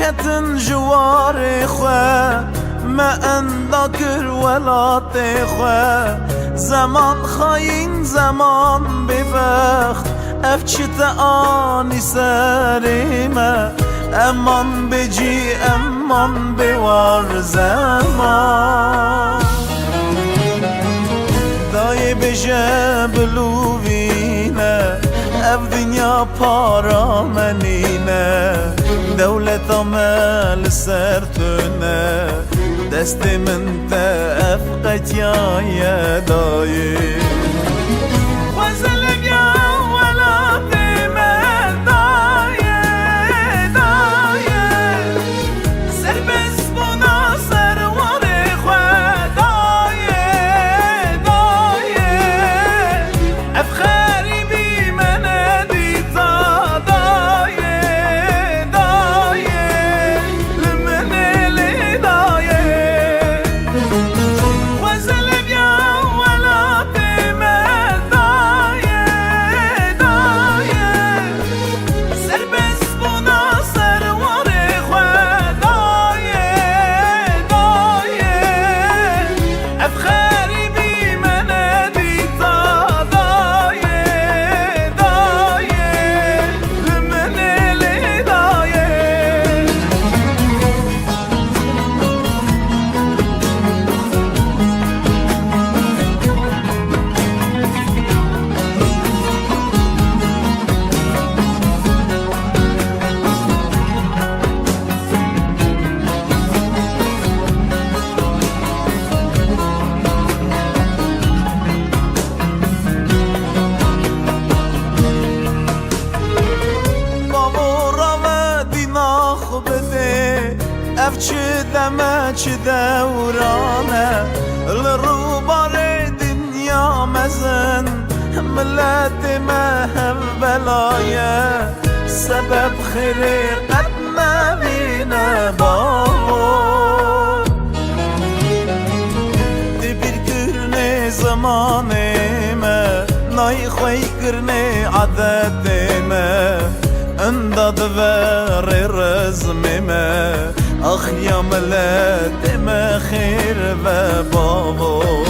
کتن جوار خواه ما اندا کر ولات خواه زمان خاین زمان ببخت اف چت آنی سریمه امان بجی امان بوار زمان دای بشه بلوینه اف دنیا پارا منینه دولت عمل سرتونه دست من تأف قتياي داي وزلق يا ولا تمن داي داي سربس مناصر ورخوة داي داي أفخاري بمن ديتا داي داي لمن اللي داي وزلق يا ولا تمن داي داي سربس مناصر ورخوة داي داي أفخاري بمن ديتا داي داي لمن اللي داي بابورا و دیناخ بده اف چه دمه چه دورانه لروبار دنیا مزن ملت مهم بلایه سبب خیری قد نبینه بابور دی بیر کرنه زمانه ما نای خوی کرنه عادت ما انداد ور رزم ما اخ یا ملت ما خیر و بابور